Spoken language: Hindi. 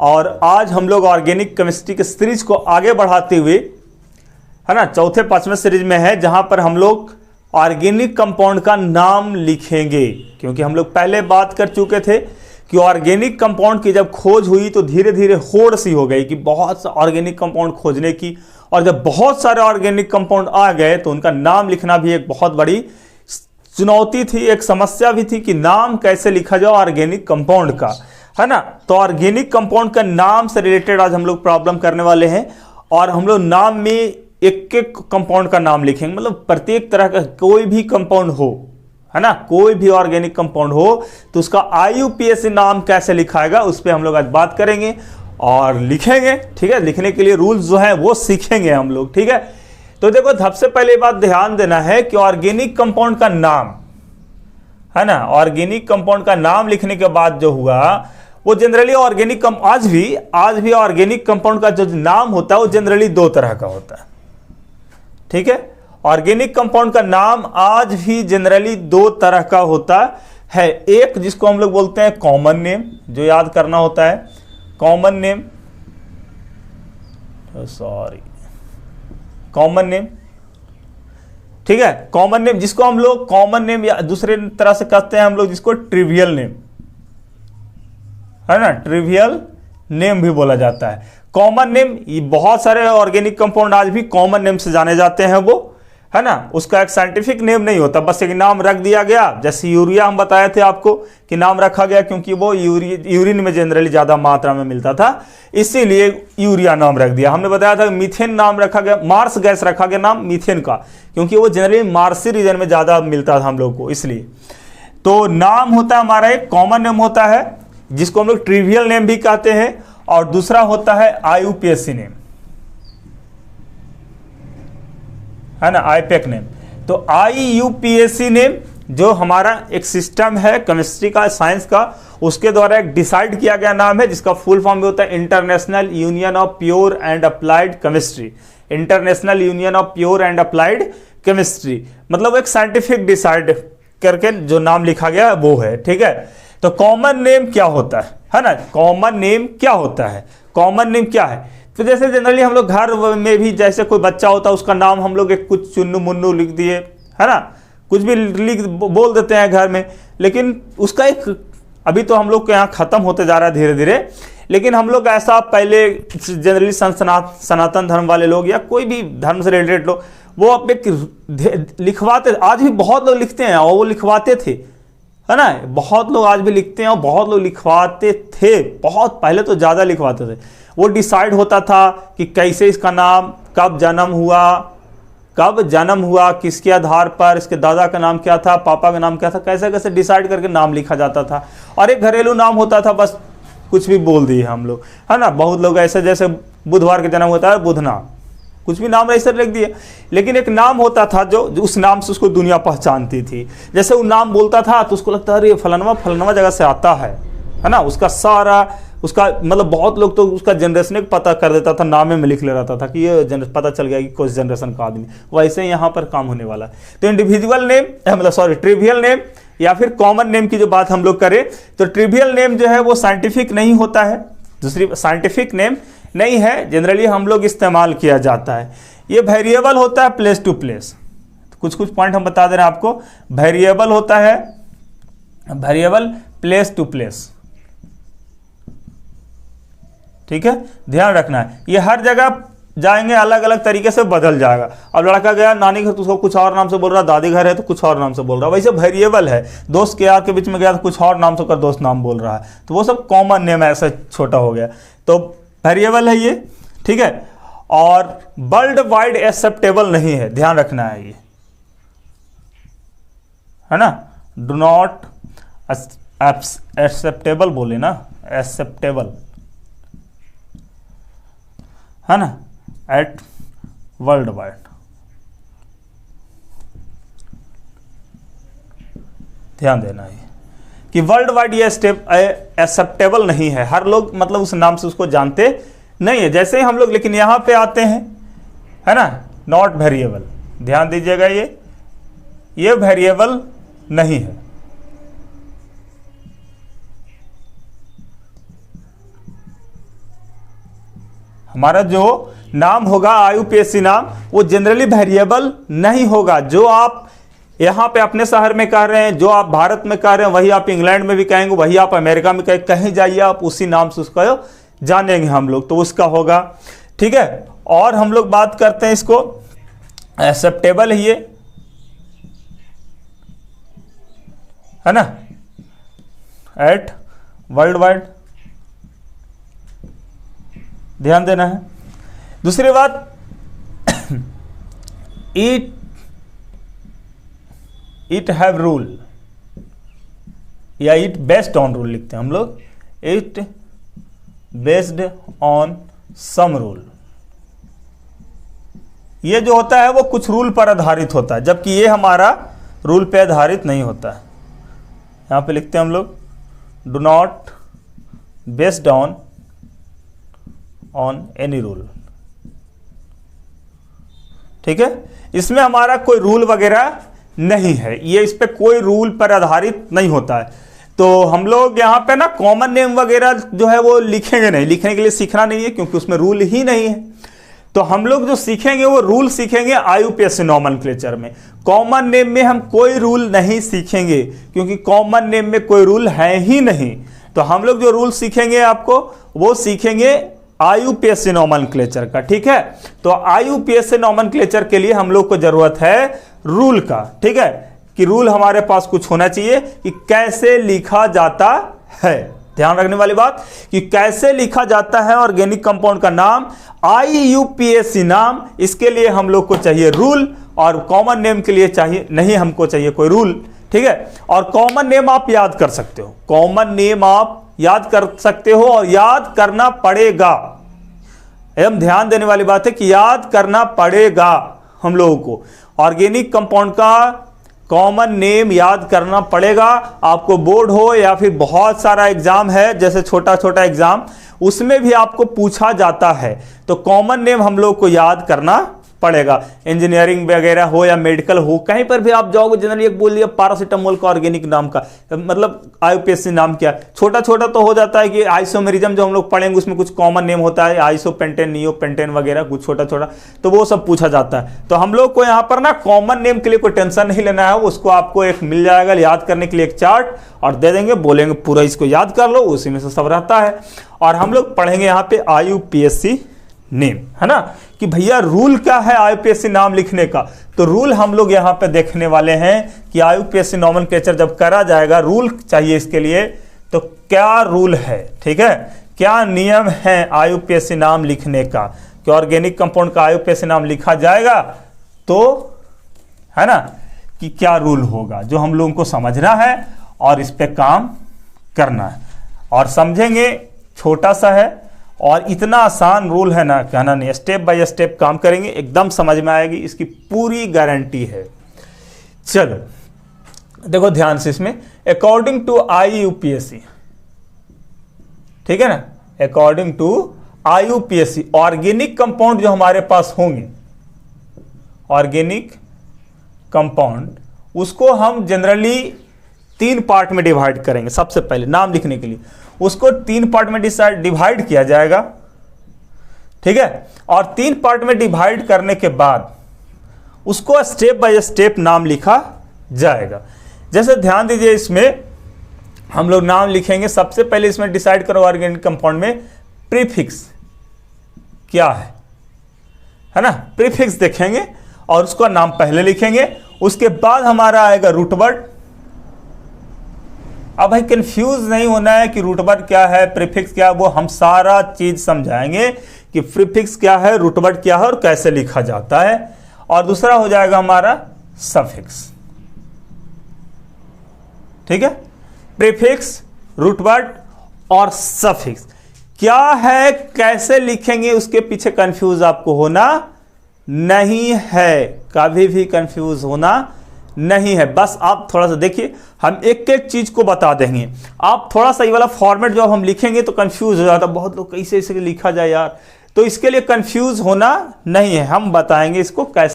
और आज हम लोग ऑर्गेनिक केमिस्ट्री के सीरीज को आगे बढ़ाते हुए, है ना, चौथे पांचवें सीरीज में है, जहां पर हम लोग ऑर्गेनिक कंपाउंड का नाम लिखेंगे। क्योंकि हम लोग पहले बात कर चुके थे कि ऑर्गेनिक कंपाउंड की जब खोज हुई तो धीरे धीरे होड़ सी हो गई कि बहुत सा ऑर्गेनिक कंपाउंड खोजने की, और जब बहुत सारे ऑर्गेनिक कंपाउंड आ गए तो उनका नाम लिखना भी एक बहुत बड़ी चुनौती थी, एक समस्या भी थी कि नाम कैसे लिखा जाए ऑर्गेनिक कंपाउंड का, है ना। तो ऑर्गेनिक कंपाउंड का नाम से रिलेटेड आज हम लोग प्रॉब्लम करने वाले हैं, और हम लोग नाम में एक एक कंपाउंड का नाम लिखेंगे। मतलब प्रत्येक तरह का कोई भी कंपाउंड हो, है ना, कोई भी ऑर्गेनिक कंपाउंड हो तो उसका IUPAC नाम कैसे लिखाएगा उस पर हम लोग आज बात करेंगे और लिखेंगे। ठीक है, लिखने के लिए रूल्स जो है वो सीखेंगे हम लोग। ठीक है, तो देखो सबसे पहले बात ध्यान देना है कि ऑर्गेनिक कंपाउंड का नाम, है ना, ऑर्गेनिक कंपाउंड का नाम लिखने के बाद जो हुआ वो जनरली ऑर्गेनिक आज भी ऑर्गेनिक कंपाउंड का जो नाम होता है वो जनरली दो तरह का होता है। ठीक है, ऑर्गेनिक कंपाउंड का नाम आज भी जनरली दो तरह का होता है। एक जिसको हम लोग बोलते हैं कॉमन नेम, जो याद करना होता है, कॉमन नेम, कॉमन नेम। ठीक है, कॉमन नेम जिसको हम लोग कॉमन नेम या दूसरे तरह से कहते हैं हम लोग जिसको ट्रिवियल नेम, है ना, ट्रिवियल नेम भी बोला जाता है। कॉमन नेम, ये बहुत सारे ऑर्गेनिक कंपाउंड आज भी कॉमन नेम से जाने जाते हैं वो, है ना, उसका एक साइंटिफिक नेम नहीं होता, बस एक नाम रख दिया गया। जैसे यूरिया हम बताए थे आपको कि नाम रखा गया क्योंकि वो यूरिन में जनरली ज्यादा मात्रा में मिलता था, इसीलिए यूरिया नाम रख दिया। हमने बताया था मीथेन नाम रखा गया, मार्स गैस रखा गया नाम मीथेन का, क्योंकि वो जनरली मार्सी रीजन में ज्यादा मिलता था हम लोग को, इसलिए। तो नाम होता है हमारा एक कॉमन नेम होता है जिसको हम लोग ट्रिवियल नेम भी कहते हैं, और दूसरा होता है IUPAC नेम, है ना, IUPAC नेम। तो IUPAC नेम जो हमारा एक सिस्टम है केमिस्ट्री का, साइंस का, उसके द्वारा एक डिसाइड किया गया नाम है, जिसका फुल फॉर्म भी होता है international union of pure and applied chemistry. International union of pure and applied chemistry मतलब एक साइंटिफिक डिसाइड करके जो नाम लिखा गया वो है। ठीक है, तो कॉमन नेम क्या होता है ना, कॉमन नेम क्या होता है, कॉमन नेम क्या है। तो जैसे जनरली हम लोग घर में भी जैसे कोई बच्चा होता है उसका नाम हम लोग एक कुछ चुन्नू मुन्नू लिख दिए, है ना, कुछ भी लिख बोल देते हैं घर में, लेकिन उसका एक अभी तो हम लोग के यहाँ खत्म होते जा रहा है धीरे धीरे, लेकिन हम लोग ऐसा पहले जनरली सनातन धर्म वाले लोग या कोई भी धर्म से रिलेटेड लोग वो अब एक लिखवाते, आज भी बहुत लोग लिखते हैं और वो लिखवाते थे, है ना, बहुत लोग आज भी लिखते हैं और बहुत लोग लिखवाते थे, बहुत पहले तो ज्यादा लिखवाते थे। वो डिसाइड होता था कि कैसे इसका नाम, कब जन्म हुआ, किसके आधार पर, इसके दादा का नाम क्या था, पापा का नाम क्या था, कैसे कैसे डिसाइड करके नाम लिखा जाता था। और एक घरेलू नाम होता था, बस कुछ भी बोल दिए हम लोग, है ना। बहुत लोग ऐसे जैसे बुधवार का जन्म होता है बुधना, कुछ भी नाम ऐसे लिख दिए, लेकिन एक नाम होता था जो उस नाम से उसको दुनिया पहचानती थी। जैसे वो नाम बोलता था तो उसको लगता है अरे फलानवा जगह से आता है ना, उसका सारा उसका मतलब बहुत लोग तो उसका जनरेशन पता कर देता था, नामे में लिख ले रहता था कि ये पता चल गया कि कुछ जनरेशन का आदमी। वैसे यहाँ पर काम होने वाला है। तो इंडिविजुअल नेम मतलब ट्रिवियल नेम या फिर कॉमन नेम की जो बात हम लोग करें तो ट्रिवियल नेम जो है वो साइंटिफिक नहीं होता है, दूसरी साइंटिफिक नेम नहीं है, जनरली हम लोग इस्तेमाल किया जाता है। ये वेरिएबल होता है प्लेस टू प्लेस। कुछ पॉइंट हम बता दे रहे हैं आपको। वेरिएबल होता है, वेरिएबल प्लेस टू प्लेस, ठीक है, ध्यान रखना है। ये हर जगह जाएंगे अलग अलग तरीके से बदल जाएगा। अब लड़का गया नानी घर तो उसको कुछ और नाम से बोल रहा, दादी घर है तो कुछ और नाम से बोल रहा, वैसे वेरिएबल है। दोस्त के यार के बीच में गया तो कुछ और नाम से कर दोस्त नाम बोल रहा है, तो वो सब कॉमन नेम ऐसा छोटा हो गया, तो वेरिएबल है ये, ठीक है। और वर्ल्ड वाइड एक्सेप्टेबल नहीं है, ध्यान रखना है ये, है ना। डू नॉट एक्सेप्टेबल बोले ना, एक्सेप्टेबल, है ना, एट वर्ल्ड वाइड। ध्यान देना है कि वर्ल्ड वाइड ये एक्सेप्टेबल नहीं है, हर लोग मतलब उस नाम से उसको जानते नहीं है। जैसे ही हम लोग लेकिन यहां पे आते हैं, है ना, नॉट वेरिएबल, ध्यान दीजिएगा, ये वेरिएबल नहीं है। हमारा जो नाम होगा IUPAC नाम, वो जनरली वेरिएबल नहीं होगा। जो आप यहाँ पे अपने शहर में कह रहे हैं, जो आप भारत में कह रहे हैं, वही आप इंग्लैंड में भी कहेंगे, वही आप अमेरिका में कहेंगे, कहीं जाइए आप उसी नाम से उसका जानेंगे हम लोग, तो उसका होगा। ठीक है, और हम लोग बात करते हैं इसको एक्सेप्टेबल है, ये है ना, एट वर्ल्ड वाइड, ध्यान देना है। दूसरी बात, इट हैव रूल, या इट बेस्ड ऑन रूल लिखते हैं हम लोग, it based on sum rule. ये जो होता है वो कुछ रूल पर आधारित होता है, जबकि ये हमारा रूल पे आधारित नहीं होता है। यहां पे लिखते हैं हम लोग do not based on any rule. ठीक है, इसमें हमारा कोई रूल वगैरह नहीं है, ये इस पे कोई रूल पर आधारित नहीं होता है। तो हम लोग यहाँ पे ना कॉमन नेम वगैरह जो है वो लिखेंगे नहीं, लिखने के लिए सीखना नहीं है, क्योंकि उसमें रूल ही नहीं है। तो हम लोग जो सीखेंगे वो रूल सीखेंगे IUPAC नॉमेनक्लेचर में। कॉमन नेम में हम कोई रूल नहीं सीखेंगे, क्योंकि कॉमन नेम में कोई रूल है ही नहीं। तो हम लोग जो रूल सीखेंगे आपको, वो सीखेंगे IUPAC नॉमेनक्लेचर का। ठीक है, तो IUPAC नॉमेनक्लेचर के लिए हम लोग को जरूरत है रूल का। ठीक है, कि रूल हमारे पास कुछ होना चाहिए कि कैसे लिखा जाता है। ध्यान रखने वाली बात कि कैसे लिखा जाता है ऑर्गेनिक कंपाउंड का नाम, IUPAC नाम, इसके लिए हम लोग को चाहिए रूल, और कॉमन नेम के लिए चाहिए नहीं, हमको चाहिए कोई रूल। ठीक है, और कॉमन नेम आप याद कर सकते हो, कॉमन नेम आप याद कर सकते हो, और याद करना पड़ेगा। एवं ध्यान देने वाली बात है कि याद करना पड़ेगा हम लोगों को। ऑर्गेनिक कंपाउंड का कॉमन नेम याद करना पड़ेगा। आपको बोर्ड हो या फिर बहुत सारा एग्जाम है, जैसे छोटा छोटा एग्जाम, उसमें भी आपको पूछा जाता है, तो कॉमन नेम हम लोग को याद करना पड़ेगा। इंजीनियरिंग वगैरह हो या मेडिकल हो, कहीं पर भी आप जाओगे, जनरली एक बोल दिया पैरासीटामोल का ऑर्गेनिक नाम का मतलब IUPAC नाम क्या। छोटा छोटा तो हो जाता है कि आइसोमेरिज्म जो हम लोग पढ़ेंगे उसमें कुछ कॉमन नेम होता है, आइसोपेंटेन, नियोपेंटेन वगैरह कुछ छोटा छोटा, तो वो सब पूछा जाता है। तो हम लोग को यहाँ पर ना कॉमन नेम के लिए कोई टेंशन नहीं लेना है, उसको आपको एक मिल जाएगा याद करने के लिए एक चार्ट, और दे देंगे, बोलेंगे पूरा इसको याद कर लो, उसी में से सब रहता है। और हम लोग पढ़ेंगे यहाँ पे IUPAC नेम, है ना, कि भैया रूल क्या है IUPAC नाम लिखने का। तो रूल हम लोग यहाँ पे देखने वाले हैं कि IUPAC नॉमेनक्लेचर जब करा जाएगा, रूल चाहिए इसके लिए, तो क्या रूल है। ठीक है, क्या नियम है IUPAC नाम लिखने का, कि ऑर्गेनिक कंपाउंड का IUPAC नाम लिखा जाएगा, तो है ना, कि क्या रूल होगा, जो हम लोगों को समझना है और इस पे काम करना है। और समझेंगे, छोटा सा है और इतना आसान रूल है ना, कहना नहीं, स्टेप बाय स्टेप काम करेंगे, एकदम समझ में आएगी, इसकी पूरी गारंटी है। चलो देखो ध्यान से, इसमें अकॉर्डिंग टू IUPAC, ठीक है ना, according to IUPAC organic compound जो हमारे पास होंगे, ऑर्गेनिक कंपाउंड, उसको हम जनरली 3 पार्ट में डिवाइड करेंगे। सबसे पहले नाम लिखने के लिए उसको 3 पार्ट में डिवाइड किया जाएगा। ठीक है, और 3 पार्ट में डिवाइड करने के बाद उसको स्टेप बाय स्टेप नाम लिखा जाएगा। जैसे ध्यान दीजिए, इसमें हम लोग नाम लिखेंगे। सबसे पहले इसमें डिसाइड करो ऑर्गेनिक कंपाउंड में प्रीफिक्स क्या है ना, प्रीफिक्स देखेंगे और उसका नाम पहले लिखेंगे। उसके बाद हमारा आएगा रूट वर्ड। अब भाई कंफ्यूज नहीं होना है कि रूट वर्ड क्या है, प्रीफिक्स क्या है, वो हम सारा चीज समझाएंगे कि प्रीफिक्स क्या है, रूट वर्ड क्या है और कैसे लिखा जाता है। और दूसरा हो जाएगा हमारा सफिक्स। ठीक है, प्रीफिक्स, रूट वर्ड और सफिक्स क्या है, कैसे लिखेंगे, उसके पीछे कंफ्यूज आपको होना नहीं है, कभी भी कंफ्यूज होना नहीं है। बस आप थोड़ा सा देखिए, हम एक एक चीज को बता देंगे। आप थोड़ा सा ये वाला फॉर्मेट जो हम लिखेंगे तो कंफ्यूज हो जाता है, बहुत लोग कैसे इसे लिखा जाए यार, तो इसके लिए कंफ्यूज होना नहीं है, हम बताएंगे इसको कैसे